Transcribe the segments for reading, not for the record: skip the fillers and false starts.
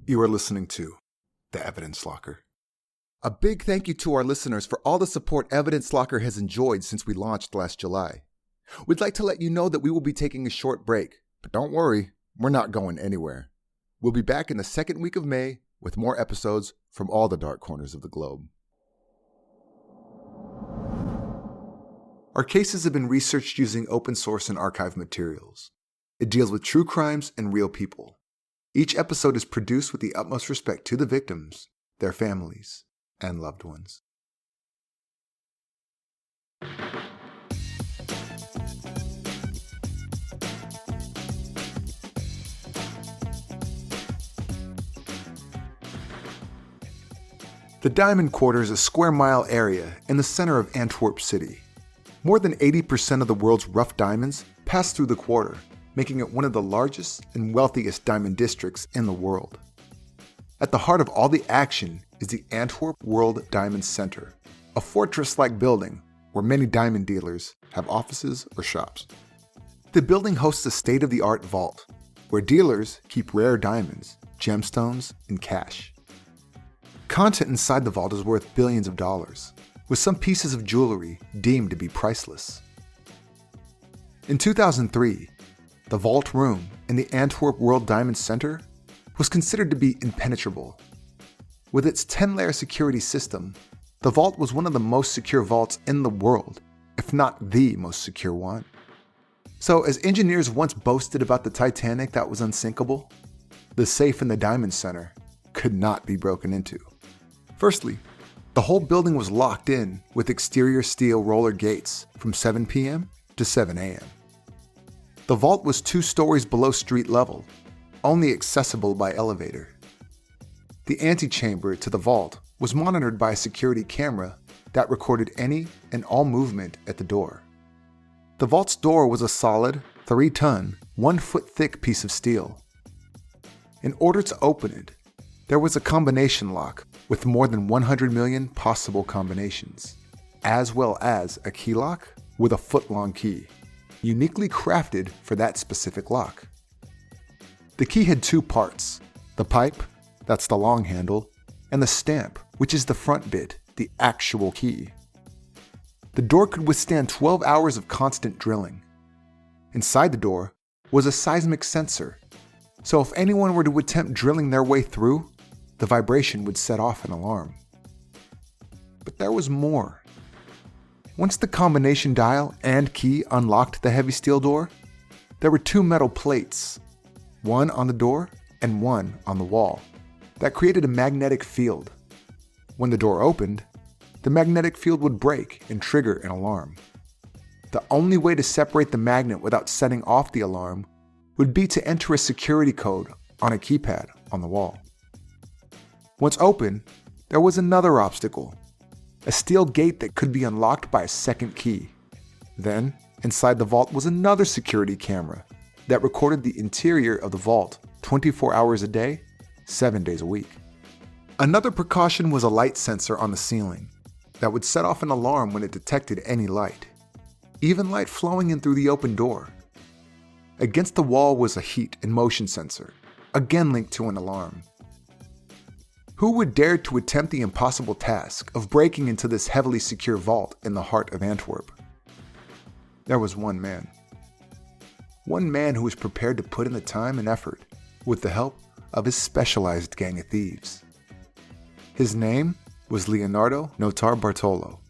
You are listening to The Evidence Locker. A big thank you to our listeners for all the support Evidence Locker has enjoyed since we launched last July. We'd like to let you know that we will be taking a short break, but don't worry, we're not going anywhere. We'll be back in the second week of May with more episodes from all the dark corners of the globe. Our cases have been researched using open source and archive materials. It deals with true crimes and real people. Each episode is produced with the utmost respect to the victims, their families, and loved ones. The Diamond Quarter is a square-mile area in the center of Antwerp City. More than 80% of the world's rough diamonds pass through the quarter, making it one of the largest and wealthiest diamond districts in the world. At the heart of all the action is the Antwerp World Diamond Centre, a fortress-like building where many diamond dealers have offices or shops. The building hosts a state-of-the-art vault, where dealers keep rare diamonds, gemstones, and cash. Content inside the vault is worth billions of dollars, with some pieces of jewelry deemed to be priceless. In 2003, the vault room in the Antwerp World Diamond Centre was considered to be impenetrable. With its 10-layer security system, the vault was one of the most secure vaults in the world, if not the most secure one. So, as engineers once boasted about the Titanic that was unsinkable, the safe in the Diamond Centre could not be broken into. Firstly, the whole building was locked in with exterior steel roller gates from 7 p.m. to 7 a.m. The vault was 2 stories below street level, only accessible by elevator. The antechamber to the vault was monitored by a security camera that recorded any and all movement at the door. The vault's door was a solid, 3-ton, 1-foot-thick piece of steel. In order to open it, there was a combination lock with more than 100 million possible combinations, as well as a key lock with a foot-long key, uniquely crafted for that specific lock. The key had 2 parts, the pipe, that's the long handle, and the stamp, which is the front bit, the actual key. The door could withstand 12 hours of constant drilling. Inside the door was a seismic sensor, so if anyone were to attempt drilling their way through, the vibration would set off an alarm. But there was more. Once the combination dial and key unlocked the heavy steel door, there were 2 metal plates, one on the door and one on the wall, that created a magnetic field. When the door opened, the magnetic field would break and trigger an alarm. The only way to separate the magnet without setting off the alarm would be to enter a security code on a keypad on the wall. Once open, there was another obstacle, a steel gate that could be unlocked by a second key. Then, inside the vault was another security camera that recorded the interior of the vault 24 hours a day, 7 days a week. Another precaution was a light sensor on the ceiling that would set off an alarm when it detected any light, even light flowing in through the open door. Against the wall was a heat and motion sensor, again linked to an alarm. Who would dare to attempt the impossible task of breaking into this heavily secure vault in the heart of Antwerp? There was one man. One man who was prepared to put in the time and effort with the help of his specialized gang of thieves. His name was Leonardo Notar Bartolo.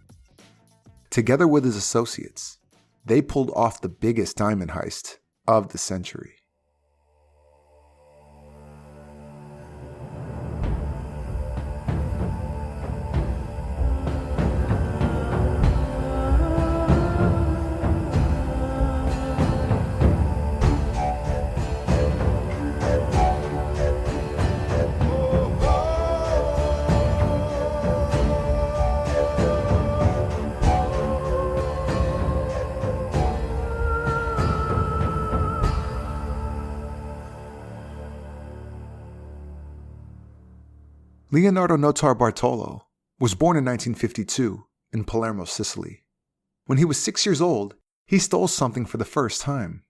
Together with his associates, they pulled off the biggest diamond heist of the century. Leonardo Notar Bartolo was born in 1952 in Palermo, Sicily. When he was 6 years old, he stole something for the first time.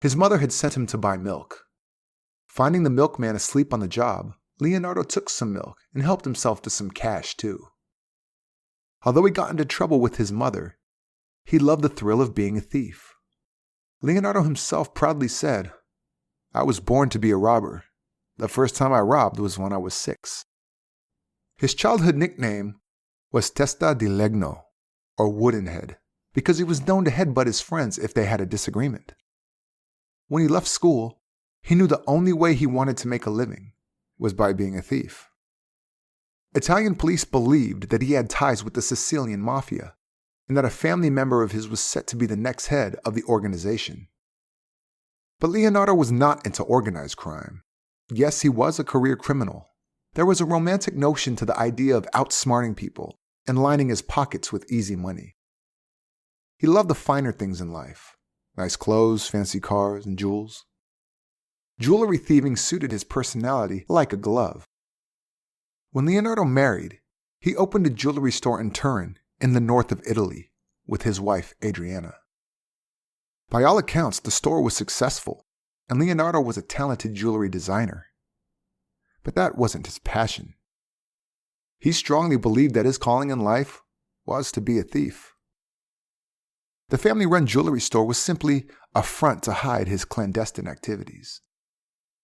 His mother had sent him to buy milk. Finding the milkman asleep on the job, Leonardo took some milk and helped himself to some cash too. Although he got into trouble with his mother, he loved the thrill of being a thief. Leonardo himself proudly said, "I was born to be a robber. The first time I robbed was when I was 6. His childhood nickname was Testa di Legno, or Wooden Head, because he was known to headbutt his friends if they had a disagreement. When he left school, he knew the only way he wanted to make a living was by being a thief. Italian police believed that he had ties with the Sicilian mafia, and that a family member of his was set to be the next head of the organization. But Leonardo was not into organized crime. Yes, he was a career criminal. There was a romantic notion to the idea of outsmarting people and lining his pockets with easy money. He loved the finer things in life: nice clothes, fancy cars, and jewels. Jewelry thieving suited his personality like a glove. When Leonardo married, he opened a jewelry store in Turin in the north of Italy with his wife Adriana. By all accounts, the store was successful, and Leonardo was a talented jewelry designer. But that wasn't his passion. He strongly believed that his calling in life was to be a thief. The family-run jewelry store was simply a front to hide his clandestine activities.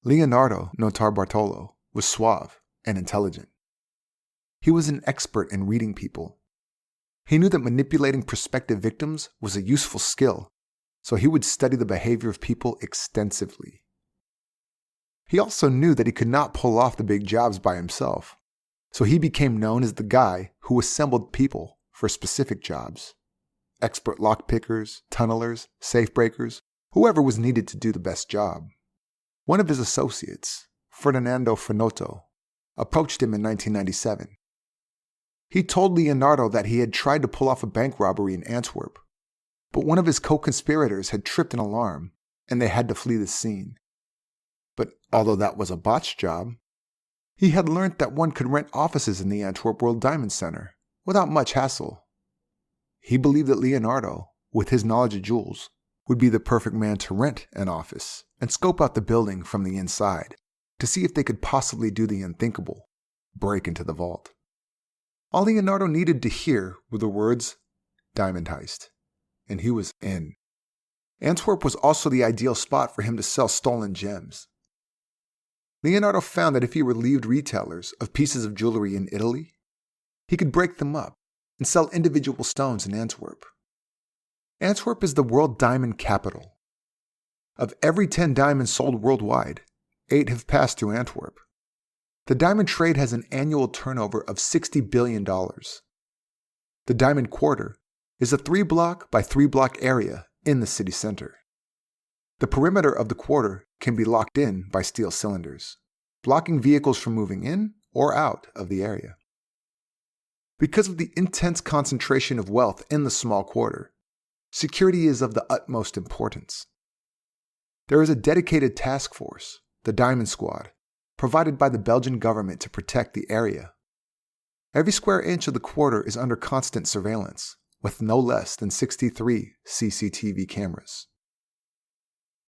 Leonardo Notarbartolo was suave and intelligent. He was an expert in reading people. He knew that manipulating prospective victims was a useful skill, so he would study the behavior of people extensively. He also knew that he could not pull off the big jobs by himself, so he became known as the guy who assembled people for specific jobs: expert lockpickers, tunnelers, safe breakers, whoever was needed to do the best job. One of his associates, Ferdinando Finotto, approached him in 1997. He told Leonardo that he had tried to pull off a bank robbery in Antwerp, but one of his co-conspirators had tripped an alarm, and they had to flee the scene. But although that was a botched job, he had learned that one could rent offices in the Antwerp World Diamond Centre without much hassle. He believed that Leonardo, with his knowledge of jewels, would be the perfect man to rent an office and scope out the building from the inside to see if they could possibly do the unthinkable: break into the vault. All Leonardo needed to hear were the words "diamond heist," and he was in. Antwerp was also the ideal spot for him to sell stolen gems. Leonardo found that if he relieved retailers of pieces of jewelry in Italy, he could break them up and sell individual stones in Antwerp. Antwerp is the world diamond capital. Of every 10 diamonds sold worldwide, 8 have passed through Antwerp. The diamond trade has an annual turnover of $60 billion. The Diamond Quarter is a 3-block by 3-block area in the city center. The perimeter of the quarter can be locked in by steel cylinders, blocking vehicles from moving in or out of the area. Because of the intense concentration of wealth in the small quarter, security is of the utmost importance. There is a dedicated task force, the Diamond Squad, provided by the Belgian government to protect the area. Every square inch of the quarter is under constant surveillance, with no less than 63 CCTV cameras.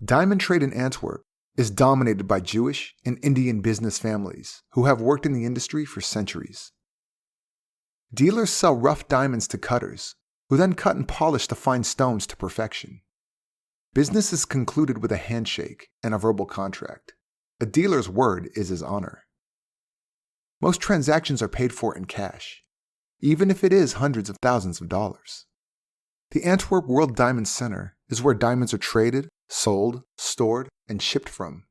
Diamond trade in Antwerp is dominated by Jewish and Indian business families who have worked in the industry for centuries. Dealers sell rough diamonds to cutters, who then cut and polish the fine stones to perfection. Business is concluded with a handshake and a verbal contract. A dealer's word is his honor. Most transactions are paid for in cash, even if it is hundreds of thousands of dollars. The Antwerp World Diamond Centre is where diamonds are traded, sold, stored, and shipped from.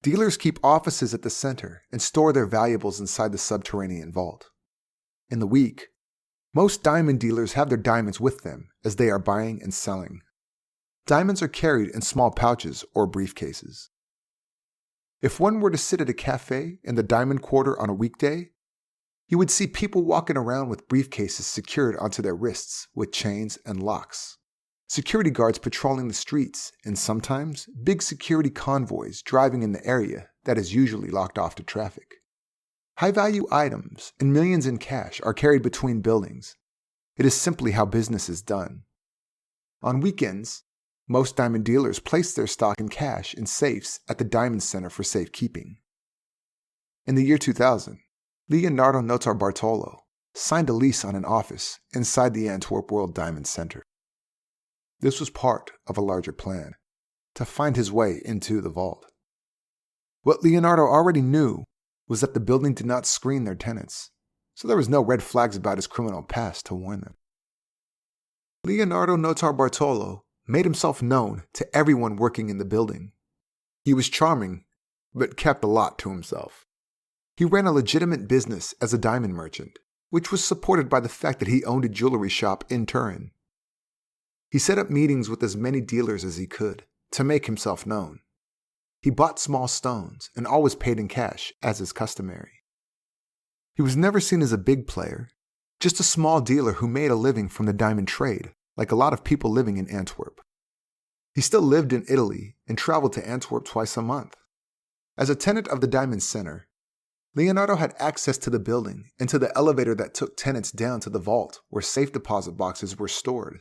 Dealers keep offices at the center and store their valuables inside the subterranean vault. In the week, most diamond dealers have their diamonds with them as they are buying and selling. Diamonds are carried in small pouches or briefcases. If one were to sit at a cafe in the Diamond Quarter on a weekday, you would see people walking around with briefcases secured onto their wrists with chains and locks, security guards patrolling the streets, and sometimes big security convoys driving in the area that is usually locked off to traffic. High-value items and millions in cash are carried between buildings. It is simply how business is done. On weekends, Most diamond dealers placed their stock in cash in safes at the Diamond Centre for safekeeping. In the year 2000, Leonardo Notarbartolo signed a lease on an office inside the Antwerp World Diamond Centre. This was part of a larger plan to find his way into the vault. What Leonardo already knew was that the building did not screen their tenants, so there was no red flags about his criminal past to warn them. Leonardo Notarbartolo made himself known to everyone working in the building. He was charming, but kept a lot to himself. He ran a legitimate business as a diamond merchant, which was supported by the fact that he owned a jewelry shop in Turin. He set up meetings with as many dealers as he could to make himself known. He bought small stones and always paid in cash, as is customary. He was never seen as a big player, just a small dealer who made a living from the diamond trade, like a lot of people living in Antwerp. He still lived in Italy and traveled to Antwerp twice a month. As a tenant of the Diamond Centre, Leonardo had access to the building and to the elevator that took tenants down to the vault where safe deposit boxes were stored.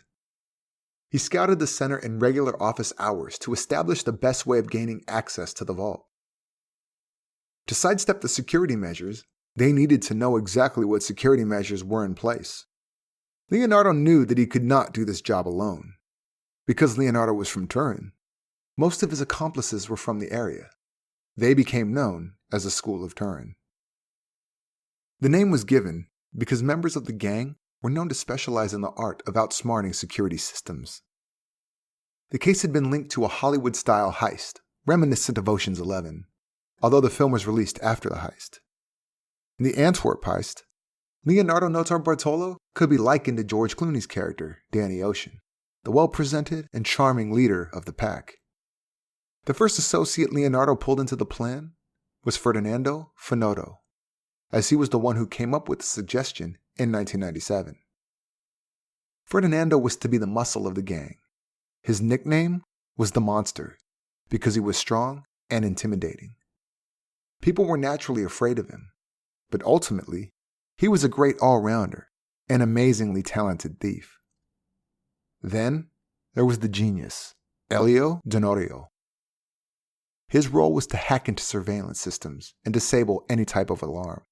He scouted the center in regular office hours to establish the best way of gaining access to the vault. To sidestep the security measures, they needed to know exactly what security measures were in place. Leonardo knew that he could not do this job alone. Because Leonardo was from Turin, most of his accomplices were from the area. They became known as the School of Turin. The name was given because members of the gang were known to specialize in the art of outsmarting security systems. The case had been linked to a Hollywood-style heist, reminiscent of Ocean's 11, although the film was released after the heist. In the Antwerp heist, Leonardo Notarbartolo could be likened to George Clooney's character, Danny Ocean, the well-presented and charming leader of the pack. The first associate Leonardo pulled into the plan was Ferdinando Finotto, as he was the one who came up with the suggestion in 1997. Ferdinando was to be the muscle of the gang. His nickname was the Monster because he was strong and intimidating. People were naturally afraid of him, but ultimately, he was a great all-rounder, an amazingly talented thief. Then, there was the genius, Elio Donorio. His role was to hack into surveillance systems and disable any type of alarm.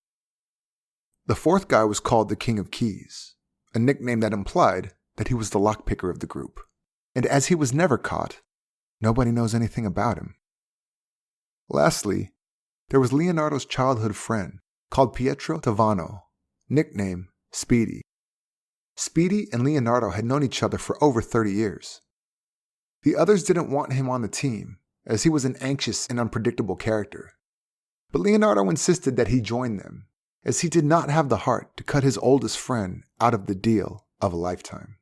The fourth guy was called the King of Keys, a nickname that implied that he was the lockpicker of the group. And as he was never caught, nobody knows anything about him. Lastly, there was Leonardo's childhood friend called Pietro Tavano, nickname Speedy. Speedy and Leonardo had known each other for over 30 years. The others didn't want him on the team, as he was an anxious and unpredictable character. But Leonardo insisted that he join them, as he did not have the heart to cut his oldest friend out of the deal of a lifetime.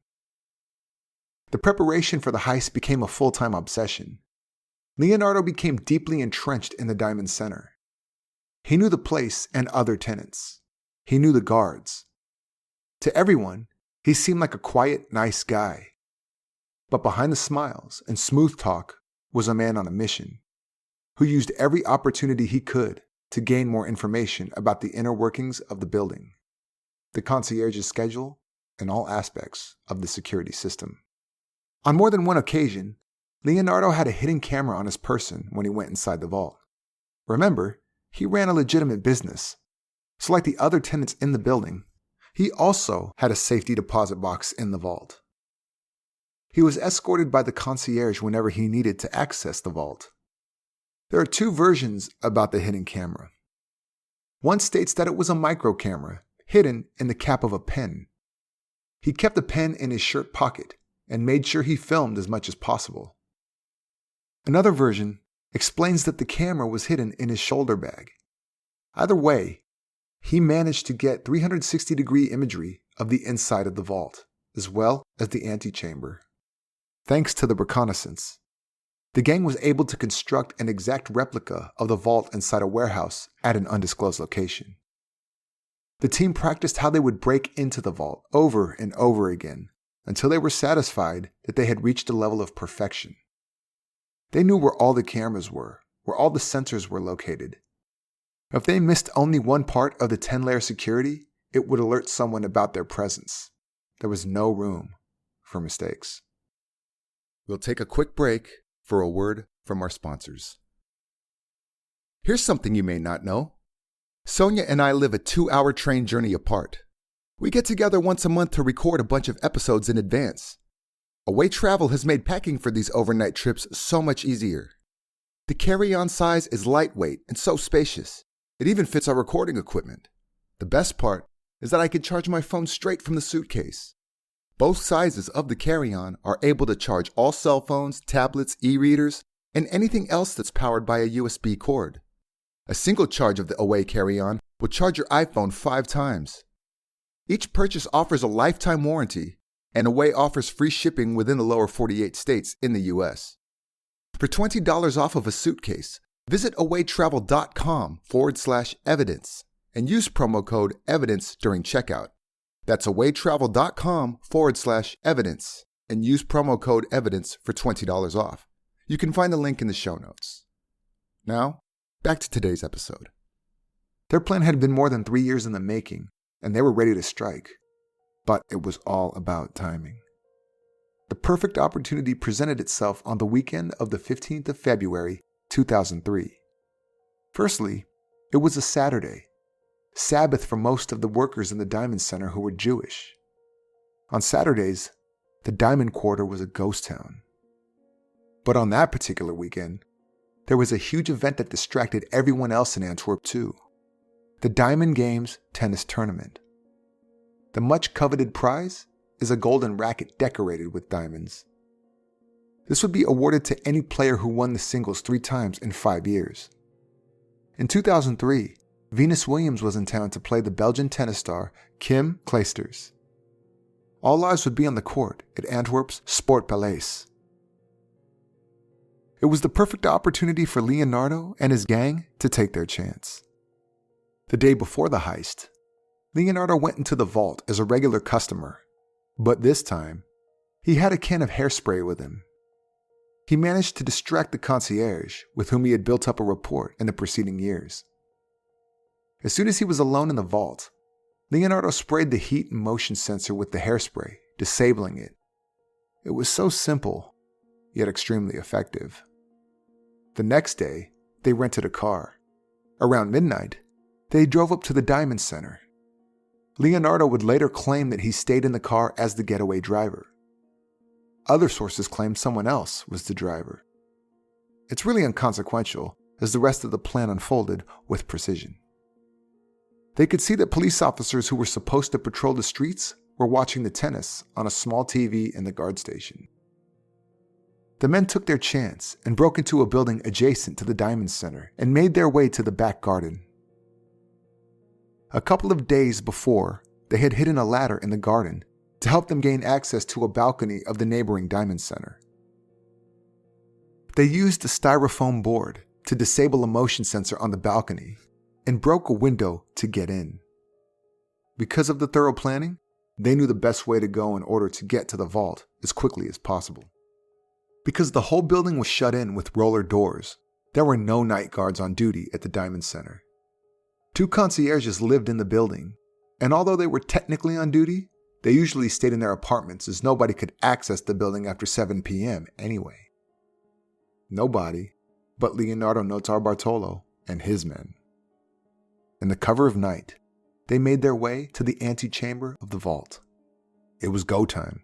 The preparation for the heist became a full-time obsession. Leonardo became deeply entrenched in the Diamond Centre. He knew the place and other tenants. He knew the guards. To everyone, he seemed like a quiet, nice guy. But behind the smiles and smooth talk was a man on a mission, who used every opportunity he could to gain more information about the inner workings of the building, the concierge's schedule, and all aspects of the security system. On more than one occasion, Leonardo had a hidden camera on his person when he went inside the vault. Remember, he ran a legitimate business, so like the other tenants in the building, he also had a safety deposit box in the vault. He was escorted by the concierge whenever he needed to access the vault. There are two versions about the hidden camera. One states that it was a micro camera hidden in the cap of a pen. He kept the pen in his shirt pocket and made sure he filmed as much as possible. Another version explains that the camera was hidden in his shoulder bag. Either way, he managed to get 360-degree imagery of the inside of the vault, as well as the antechamber. Thanks to the reconnaissance, the gang was able to construct an exact replica of the vault inside a warehouse at an undisclosed location. The team practiced how they would break into the vault over and over again until they were satisfied that they had reached a level of perfection. They knew where all the cameras were, where all the sensors were located. If they missed only one part of the 10-layer security, it would alert someone about their presence. There was no room for mistakes. We'll take a quick break for a word from our sponsors. Here's something you may not know. Sonya and I live a 2-hour train journey apart. We get together once a month to record a bunch of episodes in advance. Away Travel has made packing for these overnight trips so much easier. The carry-on size is lightweight and so spacious. It even fits our recording equipment. The best part is that I can charge my phone straight from the suitcase. Both sizes of the carry-on are able to charge all cell phones, tablets, e-readers, and anything else that's powered by a USB cord. A single charge of the Away carry-on will charge your iPhone 5 times. Each purchase offers a lifetime warranty, and Away offers free shipping within the lower 48 states in the US. For $20 off of a suitcase, visit awaytravel.com/evidence and use promo code EVIDENCE during checkout. That's awaytravel.com/evidence and use promo code EVIDENCE for $20 off. You can find the link in the show notes. Now, back to today's episode. Their plan had been more than 3 years in the making, and they were ready to strike. But it was all about timing. The perfect opportunity presented itself on the weekend of the 15th of February, 2003. Firstly, it was a Saturday, Sabbath for most of the workers in the Diamond Centre who were Jewish. On Saturdays, the Diamond Quarter was a ghost town. But on that particular weekend, there was a huge event that distracted everyone else in Antwerp too. The Diamond Games tennis tournament. The much coveted prize is a golden racket decorated with diamonds. This would be awarded to any player who won the singles 3 times in 5 years. In 2003, Venus Williams was in town to play the Belgian tennis star Kim Clijsters. All eyes would be on the court at Antwerp's Sportpaleis. It was the perfect opportunity for Leonardo and his gang to take their chance. The day before the heist, Leonardo went into the vault as a regular customer, but this time, he had a can of hairspray with him. He managed to distract the concierge, with whom he had built up a rapport in the preceding years. As soon as he was alone in the vault, Leonardo sprayed the heat and motion sensor with the hairspray, disabling it. It was so simple, yet extremely effective. The next day, they rented a car. Around midnight, they drove up to the Diamond Centre. Leonardo would later claim that he stayed in the car as the getaway driver. Other sources claimed someone else was the driver. It's really inconsequential, as the rest of the plan unfolded with precision. They could see that police officers who were supposed to patrol the streets were watching the tennis on a small TV in the guard station. The men took their chance and broke into a building adjacent to the Diamond Centre and made their way to the back garden. A couple of days before, they had hidden a ladder in the garden to help them gain access to a balcony of the neighboring Diamond Centre. They used a styrofoam board to disable a motion sensor on the balcony and broke a window to get in. Because of the thorough planning, they knew the best way to go in order to get to the vault as quickly as possible. Because the whole building was shut in with roller doors, there were no night guards on duty at the Diamond Centre. 2 concierges lived in the building, and although they were technically on duty, they usually stayed in their apartments as nobody could access the building after 7 p.m. anyway. Nobody but Leonardo Notarbartolo and his men. In the cover of night, they made their way to the antechamber of the vault. It was go time.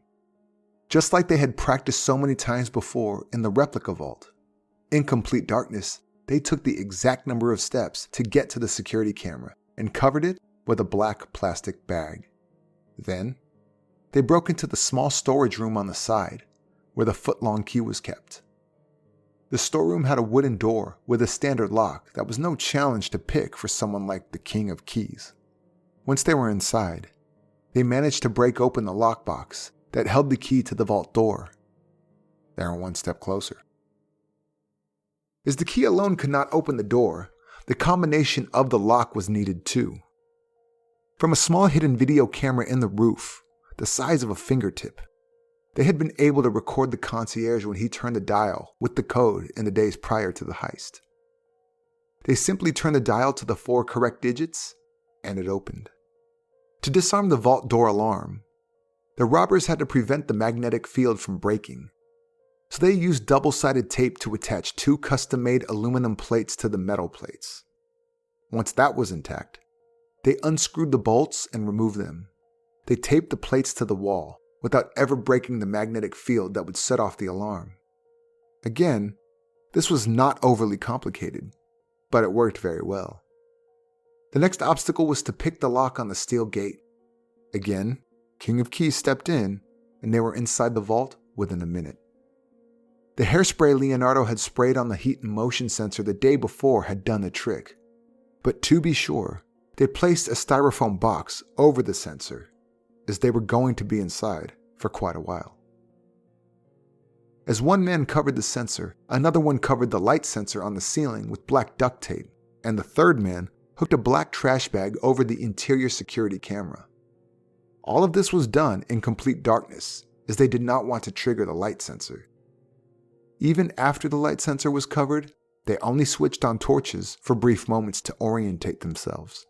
Just like they had practiced so many times before in the replica vault. In complete darkness, they took the exact number of steps to get to the security camera and covered it with a black plastic bag. Then, they broke into the small storage room on the side, where the foot-long key was kept. The storeroom had a wooden door with a standard lock that was no challenge to pick for someone like the king of keys. Once they were inside, they managed to break open the lockbox that held the key to the vault door. They were one step closer. As the key alone could not open the door, the combination of the lock was needed too. From a small hidden video camera in the roof, the size of a fingertip, they had been able to record the concierge when he turned the dial with the code in the days prior to the heist. They simply turned the dial to the 4 correct digits, and it opened. To disarm the vault door alarm, the robbers had to prevent the magnetic field from breaking, so they used double-sided tape to attach 2 custom-made aluminum plates to the metal plates. Once that was intact, they unscrewed the bolts and removed them. They taped the plates to the wall without ever breaking the magnetic field that would set off the alarm. Again, this was not overly complicated, but it worked very well. The next obstacle was to pick the lock on the steel gate. Again, King of Keys stepped in, and they were inside the vault within a minute. The hairspray Leonardo had sprayed on the heat and motion sensor the day before had done the trick. But to be sure, they placed a styrofoam box over the sensor, as they were going to be inside for quite a while. As one man covered the sensor, another one covered the light sensor on the ceiling with black duct tape, and the third man hooked a black trash bag over the interior security camera. All of this was done in complete darkness, as they did not want to trigger the light sensor. Even after the light sensor was covered, they only switched on torches for brief moments to orientate themselves.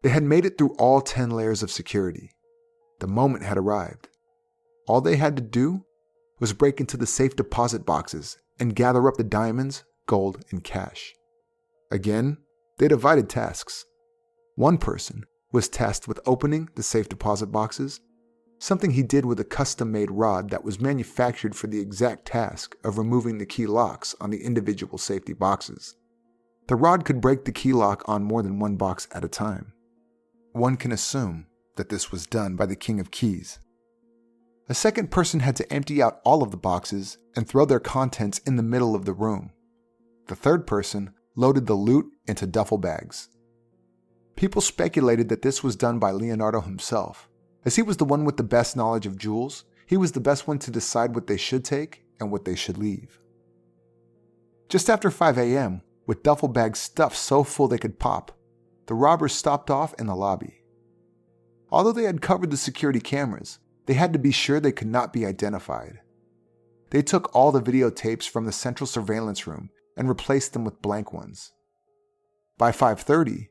They had made it through all 10 layers of security. The moment had arrived. All they had to do was break into the safe deposit boxes and gather up the diamonds, gold, and cash. Again, they divided tasks. One person was tasked with opening the safe deposit boxes, something he did with a custom-made rod that was manufactured for the exact task of removing the key locks on the individual safety boxes. The rod could break the key lock on more than one box at a time. One can assume that this was done by the King of Keys. A second person had to empty out all of the boxes and throw their contents in the middle of the room. The third person loaded the loot into duffel bags. People speculated that this was done by Leonardo himself. As he was the one with the best knowledge of jewels, he was the best one to decide what they should take and what they should leave. Just after 5 a.m., with duffel bags stuffed so full they could pop, the robbers stopped off in the lobby. Although they had covered the security cameras, they had to be sure they could not be identified. They took all the videotapes from the central surveillance room and replaced them with blank ones. By 5:30,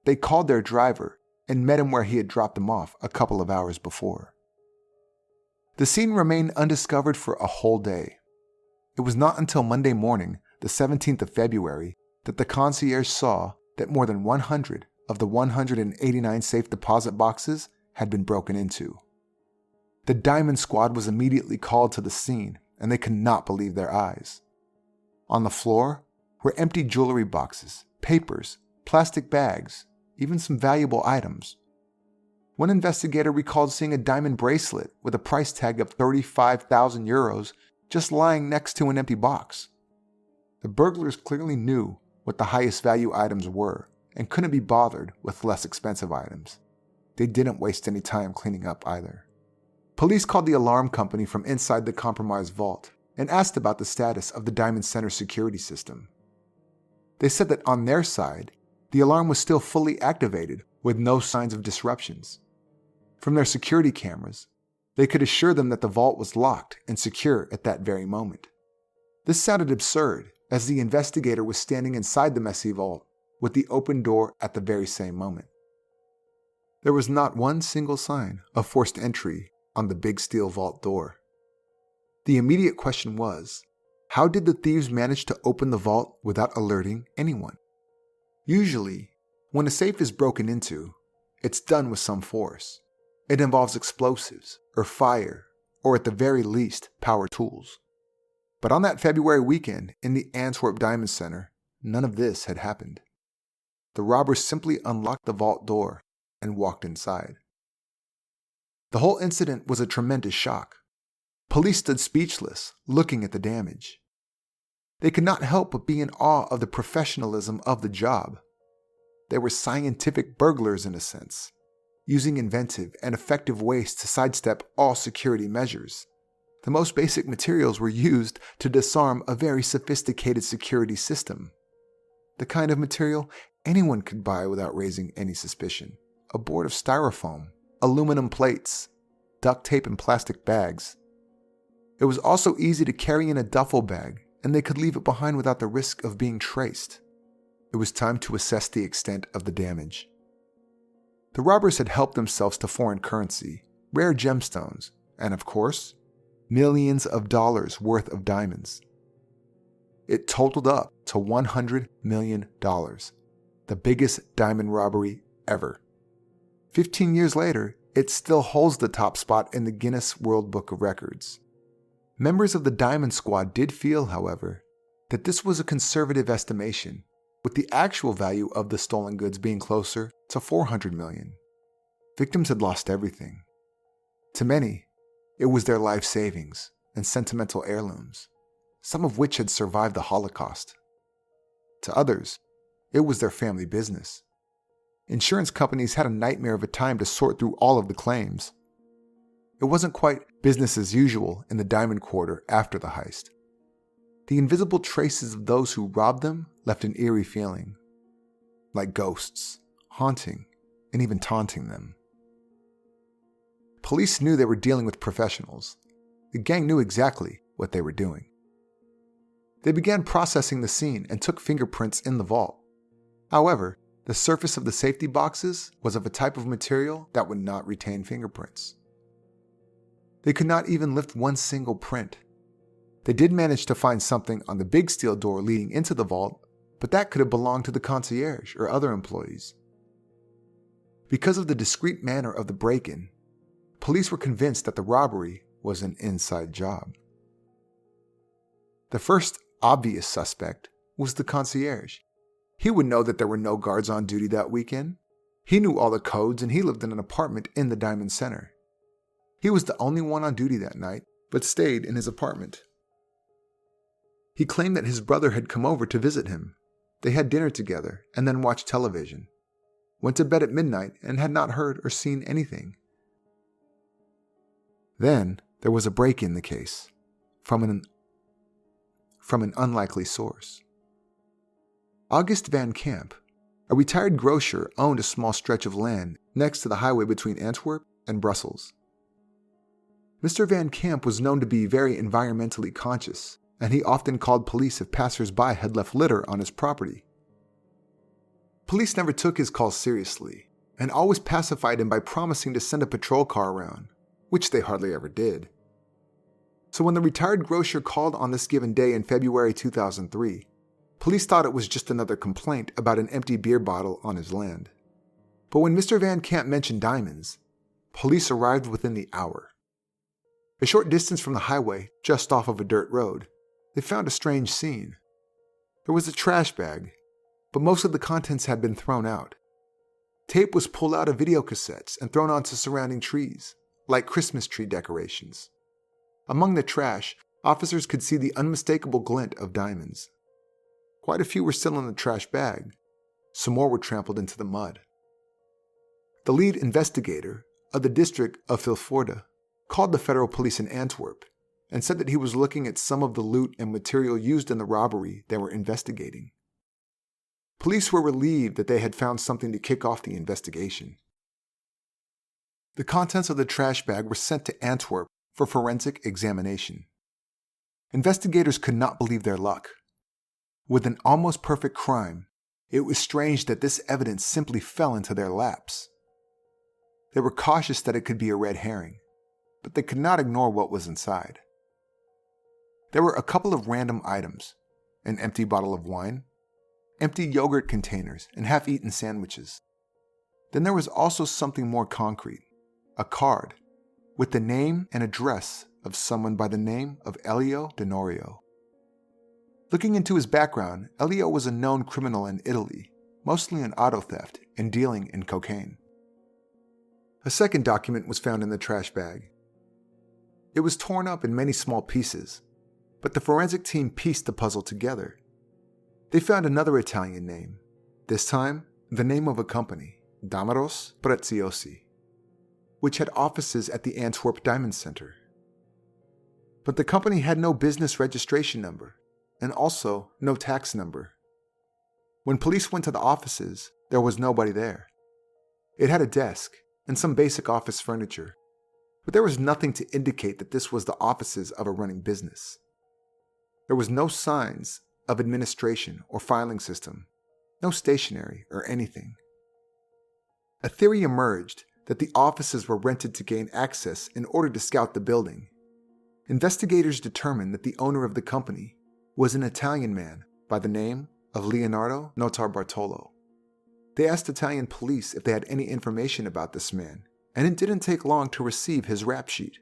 they called their driver and met him where he had dropped them off a couple of hours before. The scene remained undiscovered for a whole day. It was not until Monday morning, the 17th of February, that the concierge saw that more than 100 of the 189 safe deposit boxes had been broken into. The Diamond Squad was immediately called to the scene, and they could not believe their eyes. On the floor were empty jewelry boxes, papers, plastic bags, even some valuable items. One investigator recalled seeing a diamond bracelet with a price tag of 35,000 euros just lying next to an empty box. The burglars clearly knew what the highest value items were and couldn't be bothered with less expensive items. They didn't waste any time cleaning up either. Police called the alarm company from inside the compromised vault and asked about the status of the Diamond Centre security system. They said that on their side, the alarm was still fully activated with no signs of disruptions. From their security cameras, they could assure them that the vault was locked and secure at that very moment. This sounded absurd, as the investigator was standing inside the messy vault with the open door at the very same moment. There was not one single sign of forced entry on the big steel vault door. The immediate question was, how did the thieves manage to open the vault without alerting anyone? Usually, when a safe is broken into, it's done with some force. It involves explosives, or fire, or at the very least, power tools. But on that February weekend in the Antwerp Diamond Centre, none of this had happened. The robbers simply unlocked the vault door and walked inside. The whole incident was a tremendous shock. Police stood speechless, looking at the damage. They could not help but be in awe of the professionalism of the job. They were scientific burglars in a sense, using inventive and effective ways to sidestep all security measures. The most basic materials were used to disarm a very sophisticated security system. The kind of material anyone could buy without raising any suspicion. A board of styrofoam, aluminum plates, duct tape and plastic bags. It was also easy to carry in a duffel bag, and they could leave it behind without the risk of being traced. It was time to assess the extent of the damage. The robbers had helped themselves to foreign currency, rare gemstones, and of course, millions of dollars worth of diamonds. It totaled up to $100 million, the biggest diamond robbery ever. 15 years later, it still holds the top spot in the Guinness World Book of Records. Members of the Diamond Squad did feel, however, that this was a conservative estimation, with the actual value of the stolen goods being closer to $400 million. Victims had lost everything. To many, it was their life savings and sentimental heirlooms, some of which had survived the Holocaust. To others, it was their family business. Insurance companies had a nightmare of a time to sort through all of the claims. It wasn't quite business as usual in the Diamond Quarter after the heist. The invisible traces of those who robbed them left an eerie feeling, like ghosts, haunting and even taunting them. Police knew they were dealing with professionals. The gang knew exactly what they were doing. They began processing the scene and took fingerprints in the vault. However, the surface of the safety boxes was of a type of material that would not retain fingerprints. They could not even lift one single print. They did manage to find something on the big steel door leading into the vault, but that could have belonged to the concierge or other employees. Because of the discreet manner of the break-in, police were convinced that the robbery was an inside job. The first obvious suspect was the concierge. He would know that there were no guards on duty that weekend. He knew all the codes and he lived in an apartment in the Diamond Centre. He was the only one on duty that night, but stayed in his apartment. He claimed that his brother had come over to visit him. They had dinner together and then watched television. Went to bed at midnight and had not heard or seen anything. Then there was a break in the case from an unlikely source. August Van Camp, a retired grocer, owned a small stretch of land next to the highway between Antwerp and Brussels. Mr. Van Camp was known to be very environmentally conscious, and he often called police if passers-by had left litter on his property. Police never took his calls seriously, and always pacified him by promising to send a patrol car around, which they hardly ever did. So when the retired grocer called on this given day in February 2003, police thought it was just another complaint about an empty beer bottle on his land. But when Mr. Van Camp mentioned diamonds, police arrived within the hour. A short distance from the highway, just off of a dirt road, they found a strange scene. There was a trash bag, but most of the contents had been thrown out. Tape was pulled out of video cassettes and thrown onto surrounding trees, like Christmas tree decorations. Among the trash, officers could see the unmistakable glint of diamonds. Quite a few were still in the trash bag. Some more were trampled into the mud. The lead investigator of the district of Vilvoorde called the federal police in Antwerp and said that he was looking at some of the loot and material used in the robbery they were investigating. Police were relieved that they had found something to kick off the investigation. The contents of the trash bag were sent to Antwerp for forensic examination. Investigators could not believe their luck. With an almost perfect crime, it was strange that this evidence simply fell into their laps. They were cautious that it could be a red herring, but they could not ignore what was inside. There were a couple of random items: an empty bottle of wine, empty yogurt containers, and half-eaten sandwiches. Then there was also something more concrete, a card with the name and address of someone by the name of Elio Denorio. Looking into his background, Elio was a known criminal in Italy, mostly in auto theft and dealing in cocaine. A second document was found in the trash bag. It was torn up in many small pieces, but the forensic team pieced the puzzle together. They found another Italian name, this time the name of a company, Damaros Preziosi, which had offices at the Antwerp Diamond Centre. But the company had no business registration number, and also no tax number. When police went to the offices, there was nobody there. It had a desk and some basic office furniture, but there was nothing to indicate that this was the offices of a running business. There was no signs of administration or filing system, no stationery or anything. A theory emerged that the offices were rented to gain access in order to scout the building. investigators determined that the owner of the company was an Italian man by the name of Leonardo Notarbartolo. They asked Italian police if they had any information about this man, and it didn't take long to receive his rap sheet.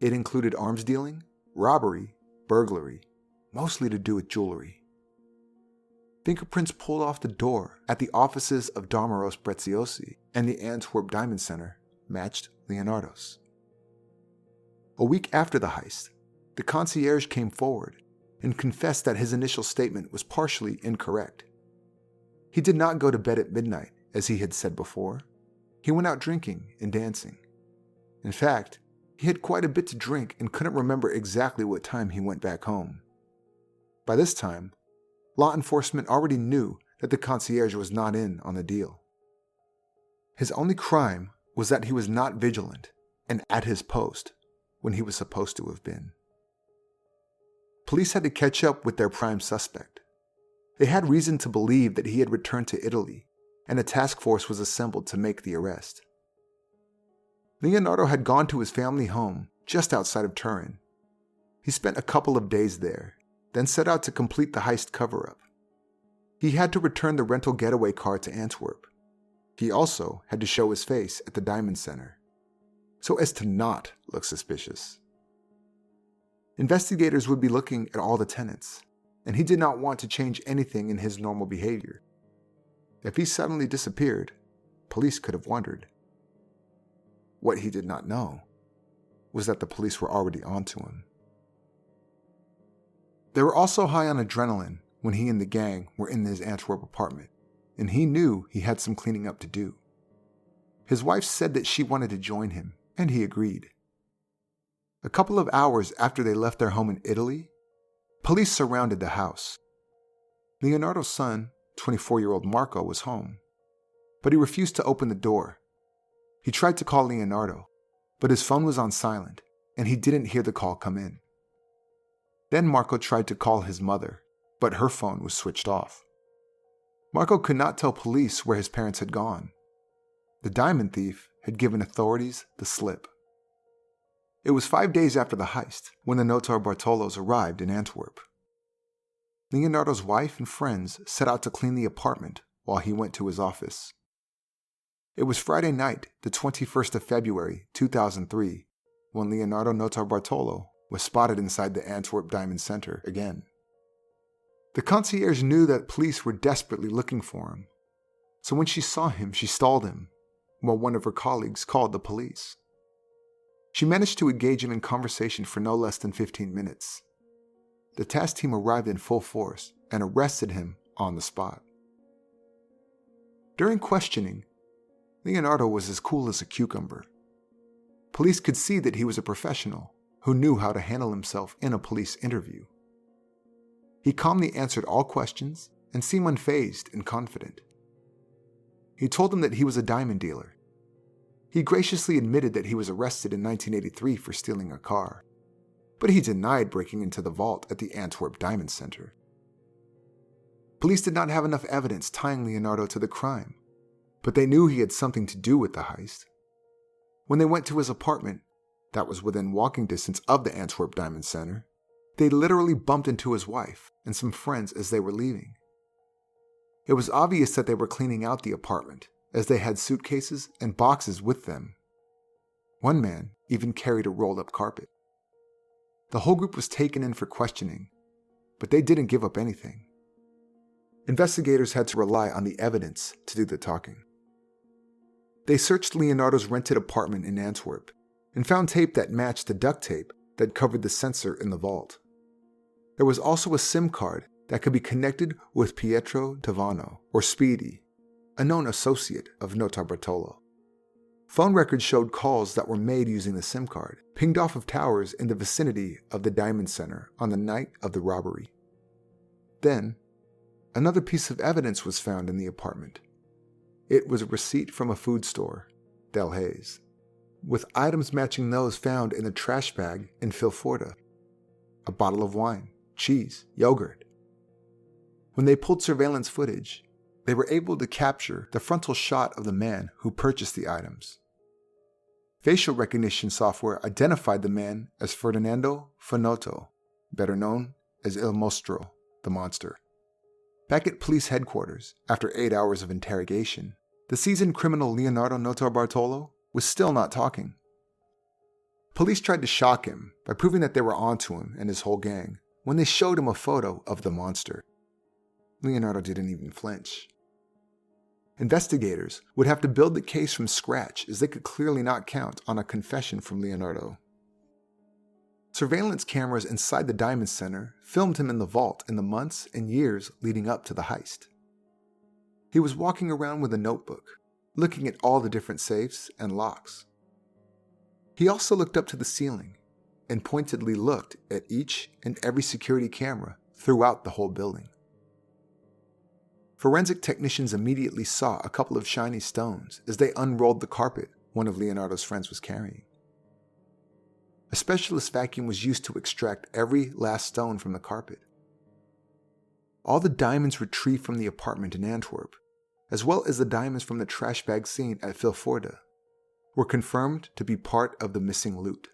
It included arms dealing, robbery, burglary, mostly to do with jewelry. Fingerprints pulled off the door at the offices of Damaros Preziosi and the Antwerp Diamond Centre matched Leonardo's. A week after the heist, the concierge came forward and confessed that his initial statement was partially incorrect. He did not go to bed at midnight, as he had said before. He went out drinking and dancing. In fact, he had quite a bit to drink and couldn't remember exactly what time he went back home. By this time, law enforcement already knew that the concierge was not in on the deal. His only crime was that he was not vigilant and at his post when he was supposed to have been. Police had to catch up with their prime suspect. They had reason to believe that he had returned to Italy, and a task force was assembled to make the arrest. Leonardo had gone to his family home just outside of Turin. He spent a couple of days there, then set out to complete the heist cover-up. He had to return the rental getaway car to Antwerp. He also had to show his face at the Diamond Centre, so as to not look suspicious. Investigators would be looking at all the tenants, and he did not want to change anything in his normal behavior. If he suddenly disappeared, police could have wondered. What he did not know was that the police were already onto him. They were also high on adrenaline when he and the gang were in his Antwerp apartment, and he knew he had some cleaning up to do. His wife said that she wanted to join him, and he agreed. A couple of hours after they left their home in Italy, police surrounded the house. Leonardo's son, 24-year-old Marco, was home, but he refused to open the door. He tried to call Leonardo, but his phone was on silent, and he didn't hear the call come in. Then Marco tried to call his mother, but her phone was switched off. Marco could not tell police where his parents had gone. The diamond thief had given authorities the slip. It was 5 days after the heist when the Notarbartolos arrived in Antwerp. Leonardo's wife and friends set out to clean the apartment while he went to his office. It was Friday night, the 21st of February, 2003, when Leonardo Notarbartolo was spotted inside the Antwerp Diamond Centre again. The concierge knew that police were desperately looking for him, so when she saw him, she stalled him, while one of her colleagues called the police. She managed to engage him in conversation for no less than 15 minutes. The task team arrived in full force and arrested him on the spot. During questioning, Leonardo was as cool as a cucumber. Police could see that he was a professional who knew how to handle himself in a police interview. He calmly answered all questions and seemed unfazed and confident. He told them that he was a diamond dealer. He graciously admitted that he was arrested in 1983 for stealing a car, but he denied breaking into the vault at the Antwerp Diamond Centre. Police did not have enough evidence tying Leonardo to the crime, but they knew he had something to do with the heist. When they went to his apartment, that was within walking distance of the Antwerp Diamond Centre, they literally bumped into his wife and some friends as they were leaving. It was obvious that they were cleaning out the apartment, as they had suitcases and boxes with them. One man even carried a rolled-up carpet. The whole group was taken in for questioning, but they didn't give up anything. Investigators had to rely on the evidence to do the talking. They searched Leonardo's rented apartment in Antwerp and found tape that matched the duct tape that covered the sensor in the vault. There was also a SIM card that could be connected with Pietro Tavano, or Speedy, a known associate of Notarbartolo. Phone records showed calls that were made using the SIM card, pinged off of towers in the vicinity of the Diamond Centre on the night of the robbery. Then, another piece of evidence was found in the apartment. It was a receipt from a food store, Del Hayes, with items matching those found in the trash bag in Filforda: a bottle of wine, cheese, yogurt. When they pulled surveillance footage, they were able to capture the frontal shot of the man who purchased the items. Facial recognition software identified the man as Ferdinando Finotto, better known as Il Mostro, the monster. Back at police headquarters, after 8 hours of interrogation, the seasoned criminal Leonardo Notarbartolo was still not talking. Police tried to shock him by proving that they were onto him and his whole gang when they showed him a photo of the monster. Leonardo didn't even flinch. Investigators would have to build the case from scratch as they could clearly not count on a confession from Leonardo. Surveillance cameras inside the Diamond Centre filmed him in the vault in the months and years leading up to the heist. He was walking around with a notebook, looking at all the different safes and locks. He also looked up to the ceiling and pointedly looked at each and every security camera throughout the whole building. Forensic technicians immediately saw a couple of shiny stones as they unrolled the carpet one of Leonardo's friends was carrying. A specialist vacuum was used to extract every last stone from the carpet. All the diamonds retrieved from the apartment in Antwerp, as well as the diamonds from the trash bag scene at Vilvoorde, were confirmed to be part of the missing loot.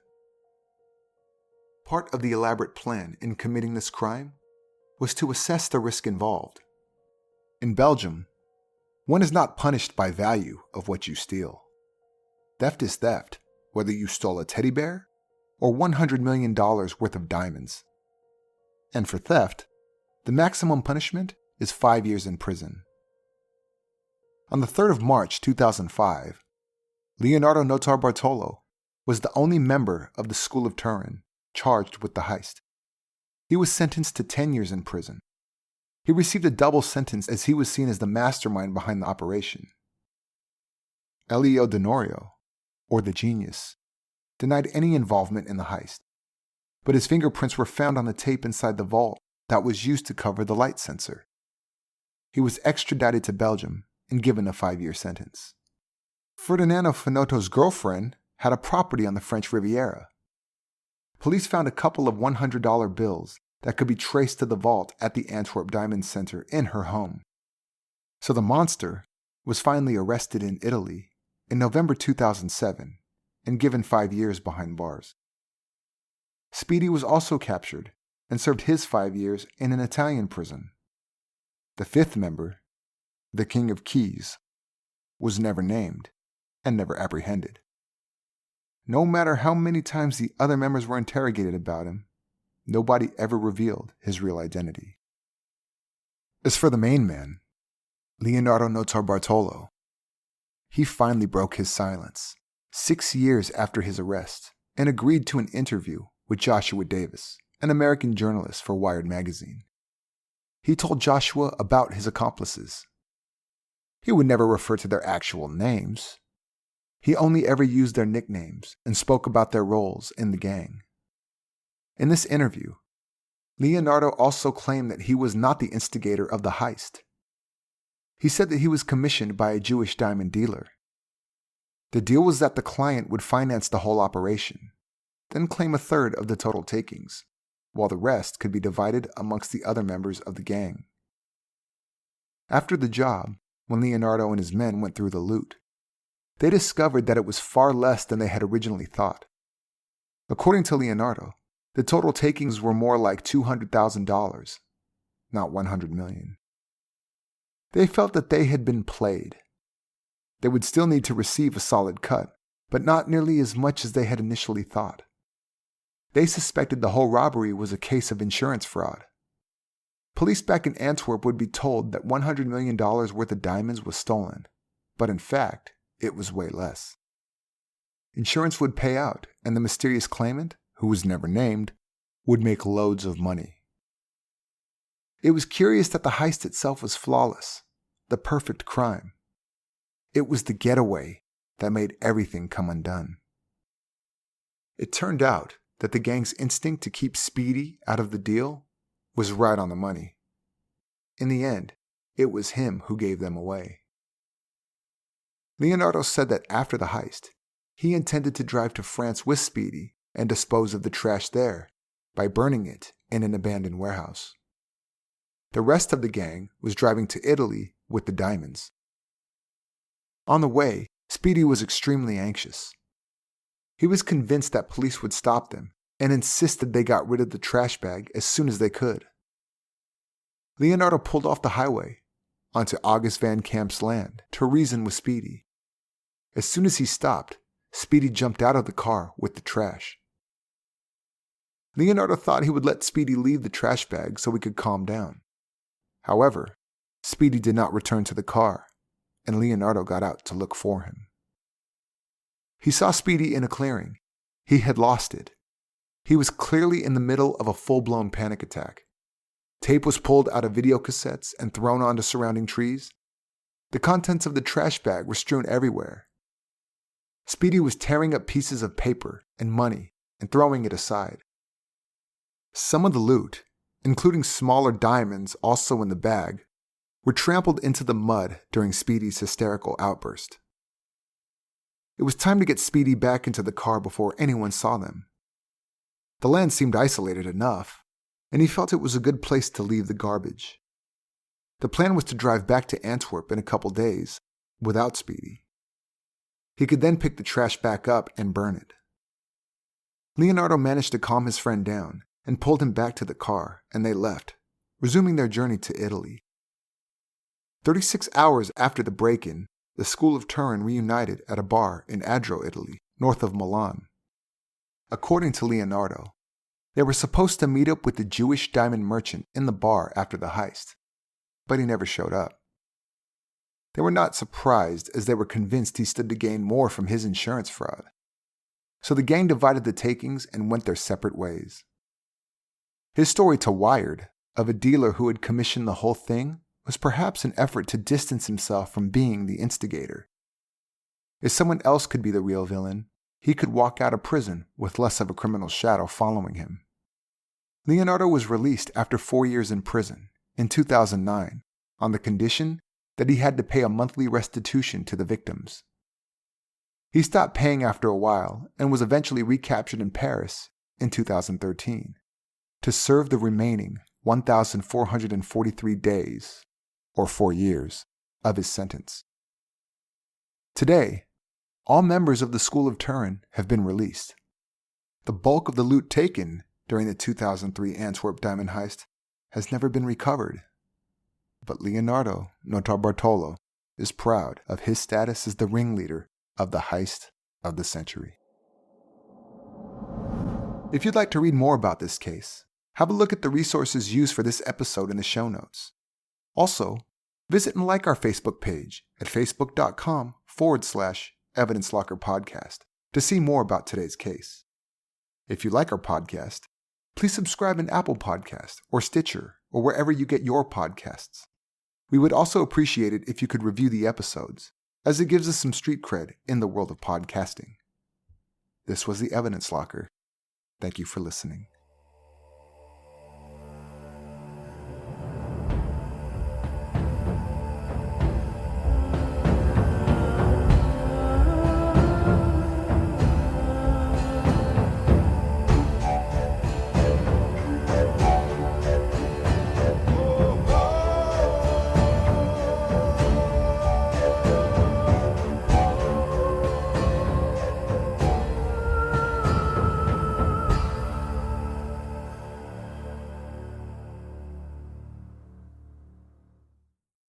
Part of the elaborate plan in committing this crime was to assess the risk involved. In Belgium, one is not punished by value of what you steal. Theft is theft, whether you stole a teddy bear or $100 million worth of diamonds. And for theft, the maximum punishment is 5 years in prison. On the 3rd of March 2005, Leonardo Notarbartolo was the only member of the School of Turin charged with the heist. He was sentenced to 10 years in prison. He received a double sentence as he was seen as the mastermind behind the operation. Elio Denorio, or the genius, denied any involvement in the heist, but his fingerprints were found on the tape inside the vault that was used to cover the light sensor. He was extradited to Belgium and given a 5-year sentence. Ferdinando Finotto's girlfriend had a property on the French Riviera. Police found a couple of $100 bills that could be traced to the vault at the Antwerp Diamond Centre in her home. So the monster was finally arrested in Italy in November 2007 and given 5 years behind bars. Speedy was also captured and served his 5 years in an Italian prison. The 5th member, the King of Keys, was never named and never apprehended. No matter how many times the other members were interrogated about him, nobody ever revealed his real identity. As for the main man, Leonardo Notarbartolo, he finally broke his silence 6 years after his arrest and agreed to an interview with Joshua Davis, an American journalist for Wired magazine. He told Joshua about his accomplices. He would never refer to their actual names. He only ever used their nicknames and spoke about their roles in the gang. In this interview, Leonardo also claimed that he was not the instigator of the heist. He said that he was commissioned by a Jewish diamond dealer. The deal was that the client would finance the whole operation, then claim a third of the total takings, while the rest could be divided amongst the other members of the gang. After the job, when Leonardo and his men went through the loot, they discovered that it was far less than they had originally thought. According to Leonardo, the total takings were more like $200,000, not $100 million. They felt that they had been played. They would still need to receive a solid cut, but not nearly as much as they had initially thought. They suspected the whole robbery was a case of insurance fraud. Police back in Antwerp would be told that $100 million worth of diamonds was stolen, but in fact, it was way less. Insurance would pay out, and the mysterious claimant, who was never named, would make loads of money. It was curious that the heist itself was flawless, the perfect crime. It was the getaway that made everything come undone. It turned out that the gang's instinct to keep Speedy out of the deal was right on the money. In the end, it was him who gave them away. Leonardo said that after the heist, he intended to drive to France with Speedy and dispose of the trash there by burning it in an abandoned warehouse. The rest of the gang was driving to Italy with the diamonds. On the way, Speedy was extremely anxious. He was convinced that police would stop them and insisted they got rid of the trash bag as soon as they could. Leonardo pulled off the highway onto August Van Camp's land to reason with Speedy. As soon as he stopped, Speedy jumped out of the car with the trash. Leonardo thought he would let Speedy leave the trash bag so he could calm down. However, Speedy did not return to the car, and Leonardo got out to look for him. He saw Speedy in a clearing. He had lost it. He was clearly in the middle of a full-blown panic attack. Tape was pulled out of video cassettes and thrown onto surrounding trees. The contents of the trash bag were strewn everywhere. Speedy was tearing up pieces of paper and money and throwing it aside. Some of the loot, including smaller diamonds also in the bag, were trampled into the mud during Speedy's hysterical outburst. It was time to get Speedy back into the car before anyone saw them. The land seemed isolated enough, and he felt it was a good place to leave the garbage. The plan was to drive back to Antwerp in a couple days without Speedy. He could then pick the trash back up and burn it. Leonardo managed to calm his friend down and pulled him back to the car, and they left, resuming their journey to Italy. 36 hours after the break-in, the School of Turin reunited at a bar in Adro, Italy, north of Milan. According to Leonardo, they were supposed to meet up with the Jewish diamond merchant in the bar after the heist, but he never showed up. They were not surprised, as they were convinced he stood to gain more from his insurance fraud. So the gang divided the takings and went their separate ways. His story to Wired of a dealer who had commissioned the whole thing was perhaps an effort to distance himself from being the instigator. If someone else could be the real villain, he could walk out of prison with less of a criminal shadow following him. Leonardo was released after 4 years in prison in 2009 on the condition that he had to pay a monthly restitution to the victims. He stopped paying after a while and was eventually recaptured in Paris in 2013 to serve the remaining 1,443 days, or 4 years, of his sentence. Today, all members of the School of Turin have been released. The bulk of the loot taken during the 2003 Antwerp diamond heist has never been recovered. But Leonardo Notarbartolo is proud of his status as the ringleader of the heist of the century. If you'd like to read more about this case, have a look at the resources used for this episode in the show notes. Also, visit and like our Facebook page at facebook.com/Evidence Locker Podcast to see more about today's case. If you like our podcast, please subscribe in Apple Podcasts or Stitcher or wherever you get your podcasts. We would also appreciate it if you could review the episodes, as it gives us some street cred in the world of podcasting. This was the Evidence Locker. Thank you for listening.